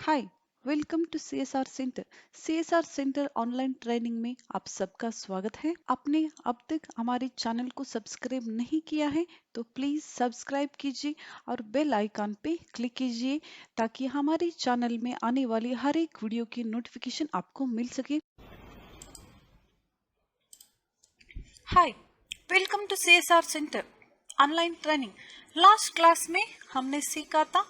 Hi, welcome to CSR centre. CSR centre online training में आप सबका स्वागत है। आपने अब तक हमारे चैनल को सब्सक्राइब नहीं किया है तो प्लीज सब्सक्राइब कीजिए और बेल आइकन पे क्लिक कीजिए ताकि हमारे चैनल में आने वाली हर एक वीडियो की नोटिफिकेशन आपको मिल सके। Hi, welcome to CSR centre online training. Last class में हमने सीखा था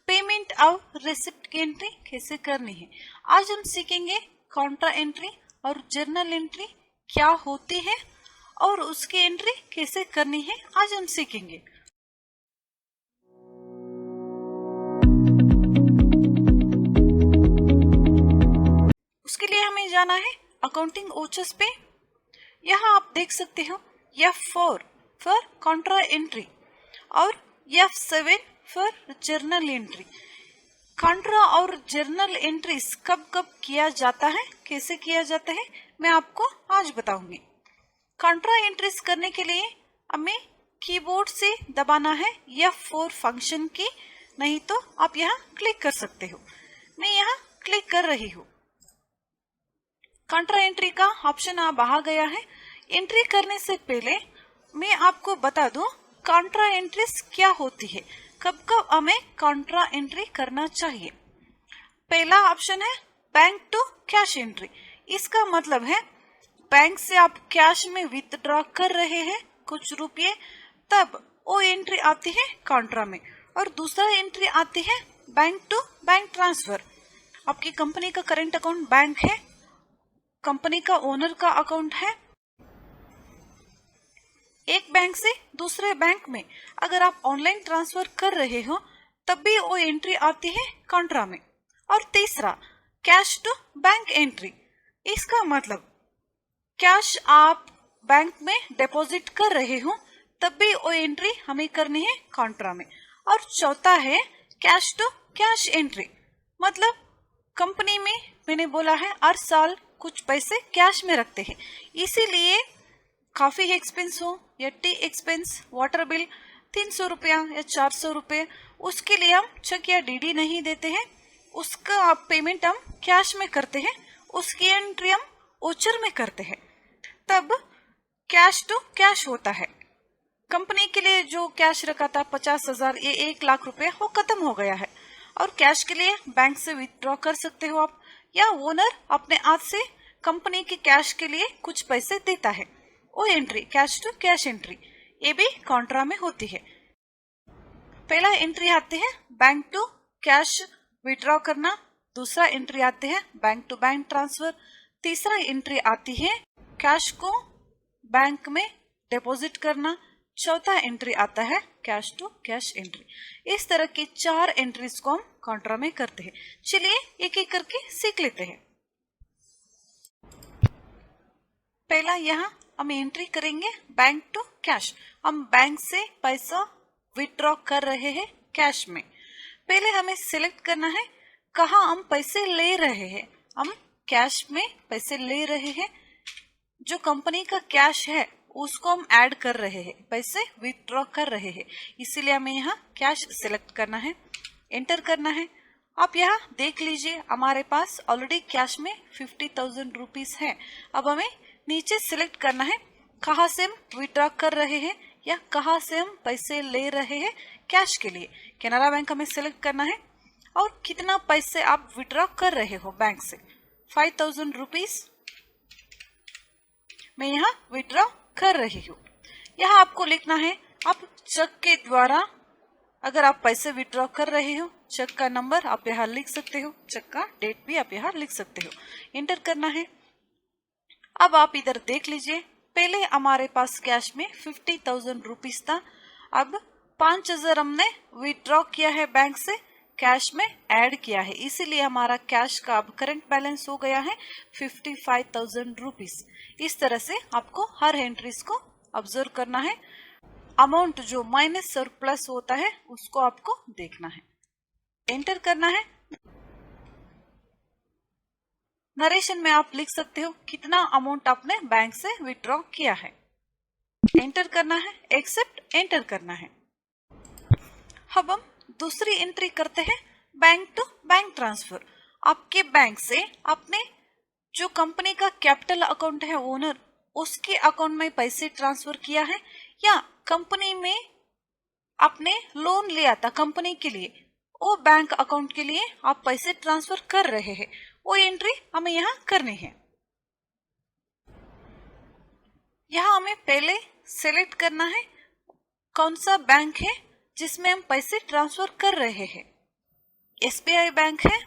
पेमेंट और रिसिप्ट की एंट्री कैसे करनी है। आज हम सीखेंगे कॉन्ट्रा एंट्री और जर्नल एंट्री क्या होती है और उसकी एंट्री कैसे करनी है, आज हम सीखेंगे। उसके लिए हमें जाना है अकाउंटिंग ओचस पे। यहाँ आप देख सकते हो F4 फॉर कॉन्ट्रा एंट्री और F7 for journal entry. Contra और जर्नल एंट्रीज कब कब किया जाता है, कैसे किया जाता है, मैं आपको आज बताऊंगी। कॉन्ट्रा एंट्रीज करने के लिए हमें कीबोर्ड से दबाना है F4 फंक्शन की, नहीं तो आप यहाँ क्लिक कर सकते हो। मैं यहाँ क्लिक कर रही हूँ। कॉन्ट्रा एंट्री का ऑप्शन अब आ गया है। एंट्री करने से पहले मैं आपको बता दूं कॉन्ट्रा एंट्रीज क्या होती है, कब कब हमें कॉन्ट्रा एंट्री करना चाहिए। पहला ऑप्शन है बैंक टू कैश एंट्री। इसका मतलब है बैंक से आप कैश में विथड्रॉ कर रहे हैं कुछ रुपये, तब वो एंट्री आती है कॉन्ट्रा में। और दूसरा एंट्री आती है बैंक टू बैंक ट्रांसफर। आपकी कंपनी का करंट अकाउंट बैंक है, कंपनी का ओनर का अकाउंट है, एक बैंक से दूसरे बैंक में अगर आप ऑनलाइन ट्रांसफर कर रहे हो तब भी वो एंट्री आती है कॉन्ट्रा में। और तीसरा कैश टू बैंक एंट्री। इसका मतलब कैश आप बैंक में डिपॉजिट कर रहे हो तब भी वो एंट्री हमें करनी है कॉन्ट्रा में। और चौथा है कैश टू कैश एंट्री। मतलब कंपनी में मैंने बोला है हर साल कुछ पैसे कैश में रखते हैं, इसीलिए काफी एक्सपेंस हो या टी एक्सपेंस, वाटर बिल 300 रुपया या 400 रुपये, उसके लिए हम चेक या डीडी नहीं देते हैं, उसका पेमेंट हम कैश में करते हैं, उसकी एंट्री हम ओचर में करते हैं। तब कैश टू कैश होता है। कंपनी के लिए जो कैश रखा था 50,000 या 1,00,000 रुपए, वो खत्म हो गया है। और कैश के लिए बैंक से विथड्रॉ कर सकते हो आप, या ओनर अपने हाथ से कंपनी के कैश के लिए कुछ पैसे देता है, वो entry cash to cash entry, ये भी कॉन्ट्रा में होती है। पहला एंट्री आते हैं बैंक टू कैश विथड्रॉ करना, दूसरा एंट्री आते हैं बैंक टू बैंक ट्रांसफर, तीसरा एंट्री आती है कैश को बैंक में डिपॉजिट करना, चौथा एंट्री आता है कैश टू कैश एंट्री। इस तरह की 4 एंट्रीज को हम कॉन्ट्रा में करते हैं। चलिए एक एक करके सीख लेते हैं। पहला यहाँ हम एंट्री करेंगे बैंक टू कैश। हम बैंक से पैसा विथड्रॉ कर रहे हैं कैश में। पहले हमें सिलेक्ट करना है कहाँ हम पैसे ले रहे हैं। हम कैश में पैसे ले रहे हैं, जो कंपनी का कैश है उसको हम ऐड कर रहे हैं, पैसे विथड्रॉ कर रहे हैं, इसीलिए हमें यहाँ कैश सिलेक्ट करना है, एंटर करना है। आप यहाँ देख लीजिए हमारे पास ऑलरेडी कैश में 50,000 रुपीज है। अब हमें नीचे सिलेक्ट करना है कहाँ से हम विथड्रॉ कर रहे हैं या कहाँ से हम पैसे ले रहे हैं कैश के लिए। कैनरा बैंक हमें सिलेक्ट करना है और कितना पैसे आप विथड्रॉ कर रहे हो बैंक से, 5,000 रुपीज मैं यहाँ विथड्रॉ कर रही हूँ। यहाँ आपको लिखना है, आप चेक के द्वारा अगर आप पैसे विथड्रॉ कर रहे हो, चेक का नंबर आप यहाँ लिख सकते हो, चेक का डेट भी आप यहाँ लिख सकते हो, एंटर करना है। अब आप इधर देख लीजिए, पहले हमारे पास कैश में 50,000 रुपीज था, अब 5,000 हमने विथड्रॉ किया है बैंक से, कैश में ऐड किया है, इसीलिए हमारा कैश का अब करंट बैलेंस हो गया है 55,000 रुपीज। इस तरह से आपको हर एंट्रीज को ऑब्जर्व करना है। अमाउंट जो माइनस और प्लस होता है उसको आपको देखना है, एंटर करना है। नरेशन में आप लिख सकते हो कितना अमाउंट आपने बैंक से विथड्रॉ किया है, एंटर करना है, एक्सेप्ट एंटर करना है। अब हम दूसरी एंट्री करते हैं बैंक टू बैंक ट्रांसफर, आपके बैंक से आपने जो कंपनी का कैपिटल अकाउंट है ओनर, उसके अकाउंट में पैसे ट्रांसफर किया है, या कंपनी में आपने लोन लिया था कंपनी के लिए, वो बैंक अकाउंट के लिए आप पैसे ट्रांसफर कर रहे हैं, वो एंट्री हमें यहाँ करनी है। यहाँ हमें पहले सेलेक्ट करना है कौन सा बैंक है जिसमें हम पैसे ट्रांसफर कर रहे हैं। एसबीआई बैंक है,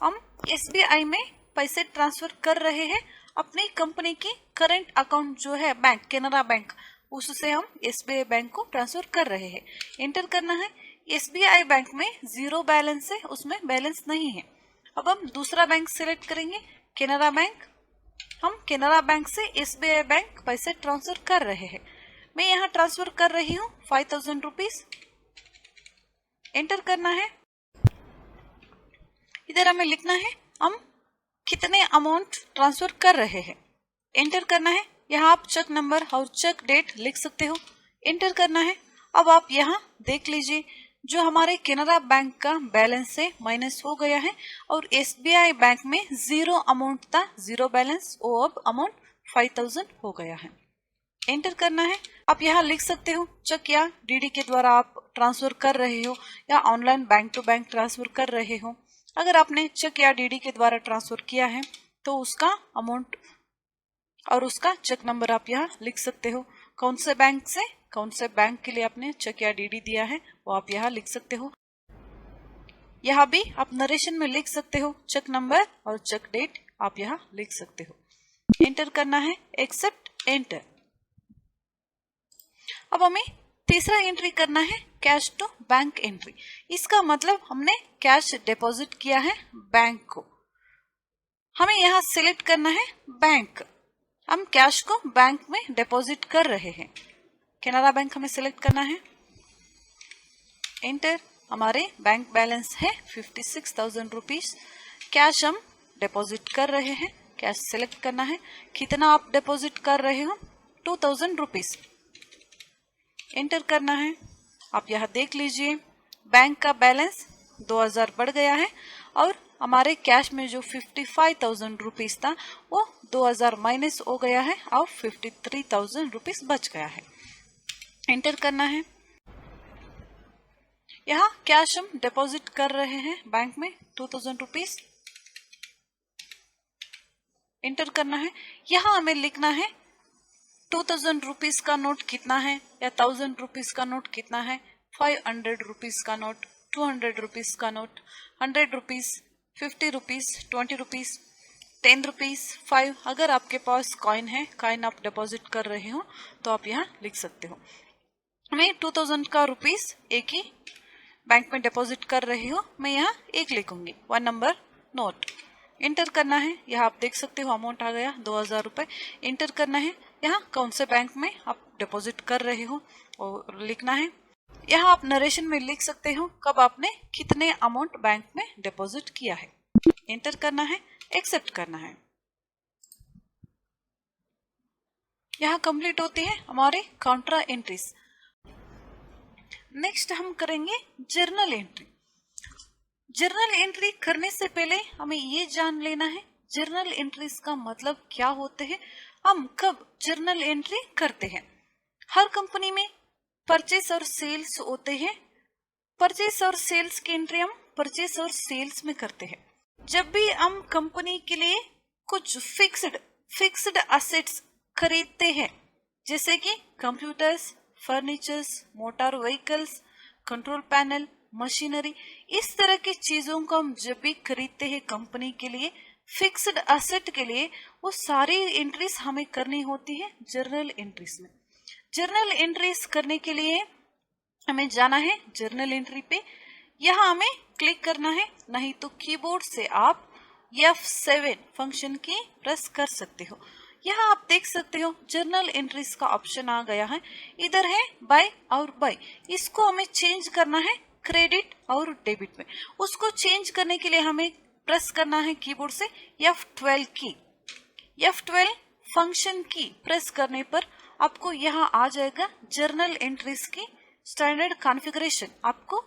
हम एसबीआई में पैसे ट्रांसफर कर रहे हैं अपनी कंपनी की करंट अकाउंट जो है बैंक कैनरा बैंक, उससे हम एसबीआई बैंक को ट्रांसफर कर रहे हैं। एंटर करना है। एसबीआई बैंक में 0 बैलेंस है, उसमें बैलेंस नहीं है। अब हम दूसरा बैंक सिलेक्ट करेंगे, कैनरा बैंक। हम कैनरा बैंक से एसबीआई बैंक पैसे ट्रांसफर कर रहे हैं। मैं यहाँ ट्रांसफर कर रही हूँ 5000 रुपीज। एंटर करना है। इधर हमें लिखना है हम कितने अमाउंट ट्रांसफर कर रहे हैं। एंटर करना है। यहाँ आप चेक नंबर और चेक डेट लिख सकते हो। एंटर करना है। अब आप यहाँ देख लीजिए जो हमारे कैनरा बैंक का बैलेंस है माइनस हो गया है और एसबीआई बैंक में 0 अमाउंट था, 0 बैलेंस, वो अब अमाउंट 5000 हो गया है। एंटर करना है। आप यहाँ लिख सकते हो चेक या डीडी के द्वारा आप ट्रांसफर कर रहे हो या online bank to bank transfer कर रहे हो। अगर आपने चेक या डीडी के द्वारा ट्रांसफर किया है तो उसका अमाउंट और उसका चेक नंबर आप यहाँ लिख सकते हो। कौन से बैंक से कौन से बैंक के लिए आपने चेक या डीडी दिया है वो आप यहाँ लिख सकते हो। यहाँ भी आप नरेशन में लिख सकते हो चेक नंबर और चेक डेट आप यहाँ लिख सकते हो। एंटर करना है। Accept, enter. अब हमें तीसरा एंट्री करना है कैश टू बैंक एंट्री। इसका मतलब हमने कैश डिपॉजिट किया है बैंक को, हमें यहाँ सिलेक्ट करना है बैंक। हम कैश को बैंक में डिपॉजिट कर रहे हैं, कैनरा बैंक हमें सिलेक्ट करना है। एंटर। हमारे बैंक बैलेंस है 56,000 रुपीज। कैश हम डिपॉजिट कर रहे हैं, कैश सिलेक्ट करना है। कितना आप डिपॉजिट कर रहे हो? 2000 रुपीज। एंटर करना है। आप यहाँ देख लीजिए बैंक का बैलेंस 2000 बढ़ गया है और हमारे कैश में जो 55,000 रुपीज था वो 2000 माइनस हो गया है और 53,000 रुपीज बच गया है। एंटर करना है। यहाँ कैश हम डिपॉजिट कर रहे हैं बैंक में 2000 रुपीज। एंटर करना है। यहाँ हमें लिखना है 2000 रुपीज का नोट कितना है या 1000 रुपीज का नोट कितना है, 500 रुपीज का नोट, 200 रुपीज का note, 100 rupees, 50 rupees, 20 rupees, 10 rupees, 5। अगर आपके पास कॉइन है, कॉइन आप डिपॉजिट कर रहे हो तो आप यहाँ लिख सकते हो। मैं 2000 का रुपीज एक ही बैंक में डिपॉजिट कर रही हूँ, मैं यहाँ एक लिखूंगी, 1 नंबर नोट। एंटर करना है। यहाँ आप देख सकते हो अमाउंट आ गया 2000 रुपये। एंटर करना है। यहाँ कौन से बैंक में आप डिपॉजिट कर रहे हो और लिखना है। यहाँ आप नरेशन में लिख सकते हो कब आपने कितने अमाउंट बैंक में डिपॉजिट किया है। एंटर करना है। एक्सेप्ट करना है। यहाँ कंप्लीट होती है हमारे काउंट्रा एंट्रीज। नेक्स्ट हम करेंगे जर्नल एंट्री। जर्नल एंट्री करने से पहले हमें ये जान लेना है जर्नल एंट्रीज का मतलब क्या होते हैं, हम कब जर्नल एंट्री करते हैं। हर कंपनी में परचेस और सेल्स होते हैं। परचेस और सेल्स की एंट्री हम परचेस और सेल्स में करते हैं। जब भी हम कंपनी के लिए कुछ फिक्स्ड एसेट्स खरीदते हैं, जैसे कि computers, furnitures, motor vehicles, control panel, machinery, इस तरह की चीजों को हम जब भी खरीदते हैं कंपनी के लिए, फिक्स्ड एसेट के लिए, वो सारी एंट्रीज हमें करनी होती है जर्नल एंट्रीज में। जर्नल एंट्रीज करने के लिए हमें जाना है जर्नल एंट्री पे। यहाँ हमें क्लिक करना है, नहीं तो कीबोर्ड से आप F7 फंक्शन की प्रेस कर सकते हो। यहाँ आप देख सकते हो जर्नल एंट्रीज का ऑप्शन आ गया है। इधर है बाय और बाय, इसको हमें चेंज करना है क्रेडिट और डेबिट में। उसको चेंज करने के लिए हमें प्रेस करना है कीबोर्ड से F12 की। F12 फंक्शन की प्रेस करने पर आपको यहाँ आ जाएगा जर्नल एंट्रीज की स्टैंडर्ड कॉन्फ़िगरेशन। आपको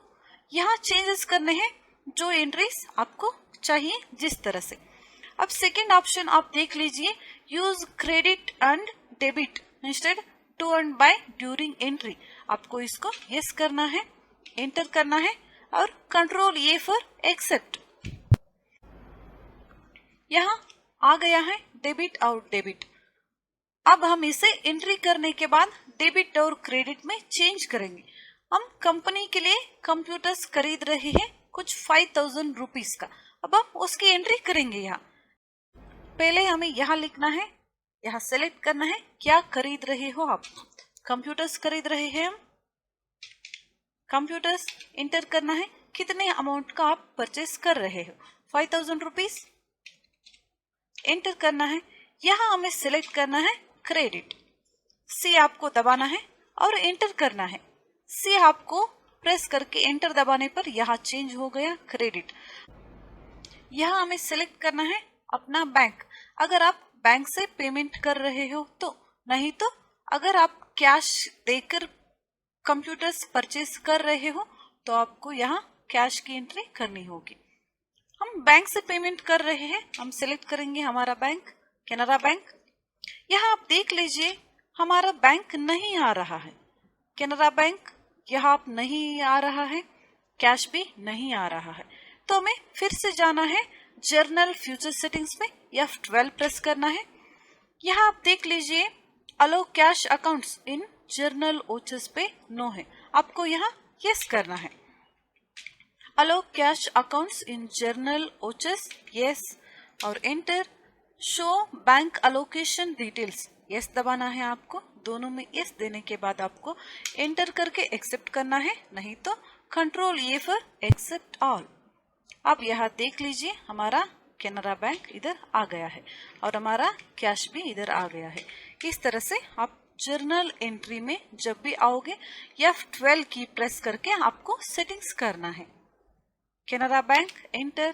यहाँ चेंजेस करने हैं जो एंट्रीज आपको चाहिए जिस तरह से। अब सेकेंड ऑप्शन आप देख लीजिए, use credit and debit instead to and by during entry. आपको इसको यस करना है, एंटर करना है और कंट्रोल ए फॉर एक्सेप्ट। यहाँ आ गया है डेबिट और डेबिट। अब हम इसे एंट्री करने के बाद डेबिट और क्रेडिट में चेंज करेंगे। हम कंपनी के लिए कंप्यूटर्स खरीद रहे हैं कुछ 5000 रुपीज का। अब हम उसकी एंट्री करेंगे। यहाँ पहले हमें यहाँ लिखना है, यहाँ सेलेक्ट करना है क्या खरीद रहे हो आप। कंप्यूटर्स खरीद रहे हैं हम, कंप्यूटर्स इंटर करना है कितने अमाउंट का आप परचेस कर रहे हो, 5000 रुपीज एंटर करना है। यहाँ हमें सिलेक्ट करना है क्रेडिट, सी आपको दबाना है और एंटर करना है। सी आपको प्रेस करके एंटर दबाने पर यहाँ चेंज हो गया क्रेडिट। यहाँ हमें सिलेक्ट करना है अपना बैंक, अगर आप बैंक से पेमेंट कर रहे हो तो, नहीं तो अगर आप कैश देकर कंप्यूटर्स परचेस कर रहे हो तो आपको यहाँ कैश की एंट्री करनी होगी। हम बैंक से पेमेंट कर रहे हैं, हम सिलेक्ट करेंगे हमारा बैंक कैनरा बैंक। यहाँ आप देख लीजिए हमारा बैंक नहीं आ रहा है, कैनरा बैंक यहाँ आप नहीं आ रहा है, कैश भी नहीं आ रहा है। तो हमें फिर से जाना है जर्नल फ्यूचर सेटिंग्स में, F12 प्रेस करना है। यहाँ आप देख लीजिए allow cash accounts in journal ओचेस पे नो है, आपको यहाँ यस करना है। Allow cash accounts in journal ओचेस यस और enter. Show bank allocation details yes दबाना है आपको। दोनों में यस देने के बाद आपको एंटर करके एक्सेप्ट करना है, नहीं तो control A for accept all. अब यहाँ देख लीजिए हमारा कैनरा बैंक इधर आ गया है और हमारा कैश भी इधर आ गया है। इस तरह से आप जर्नल एंट्री में जब भी आओगे F12 की प्रेस करके आपको सेटिंग्स करना है। कैनरा बैंक एंटर,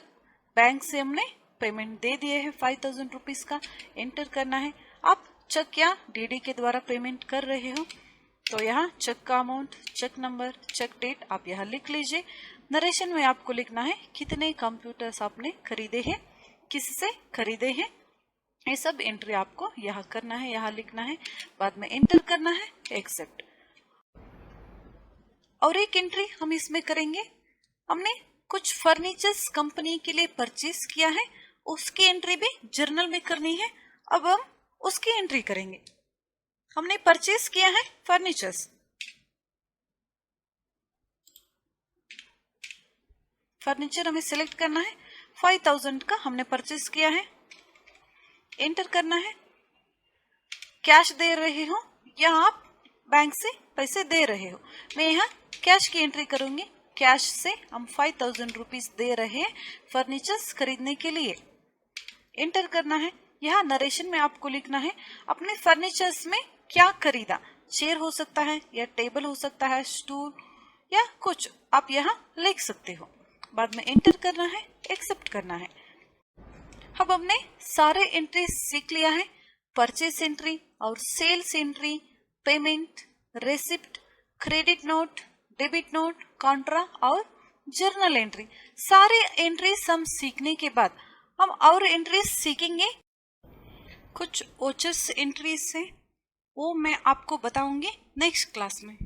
बैंक से हमने पेमेंट दे दिए है 5000 रुपीज का, एंटर करना है। आप चेक या डीडी के द्वारा पेमेंट कर रहे हो तो यहाँ चेक का amount, cheque number, cheque date आप यहाँ लिख लीजिए। नरेशन में आपको लिखना है कितने कंप्यूटर्स आपने खरीदे हैं, किससे खरीदे हैं, ये सब एंट्री आपको यहाँ करना है, यहाँ लिखना है, बाद में एंटर करना है, एक्सेप्ट। और एक एंट्री हम इसमें करेंगे, हमने कुछ फर्नीचर्स कंपनी के लिए परचेस किया है, उसकी एंट्री भी जर्नल में करनी है। अब हम उसकी एंट्री करेंगे। हमने परचेस किया है फर्नीचर्स, फर्नीचर हमें सिलेक्ट करना है, 5000 का हमने परचेस किया है, एंटर करना है। कैश दे रहे हो या आप बैंक से पैसे दे रहे हो, मैं यहाँ कैश की एंट्री करूंगी। कैश से हम 5000 रुपीज दे रहे हैं फर्नीचर्स खरीदने के लिए, एंटर करना है। यहाँ नरेशन में आपको लिखना है अपने फर्नीचर्स में क्या खरीदा, चेयर हो सकता है या टेबल हो सकता है, स्टूल या कुछ आप यहाँ लिख सकते हो, बाद में एंटर करना है, एक्सेप्ट करना है। अब हमने सारे एंट्री सीख लिया है, परचेस एंट्री और sales entry, payment, receipt, credit note, debit note, contra और जर्नल एंट्री। सारे एंट्रीज हम सीखने के बाद हम और एंट्रीज सीखेंगे। कुछ ओचर्स एंट्रीज से वो मैं आपको बताऊंगी नेक्स्ट क्लास में।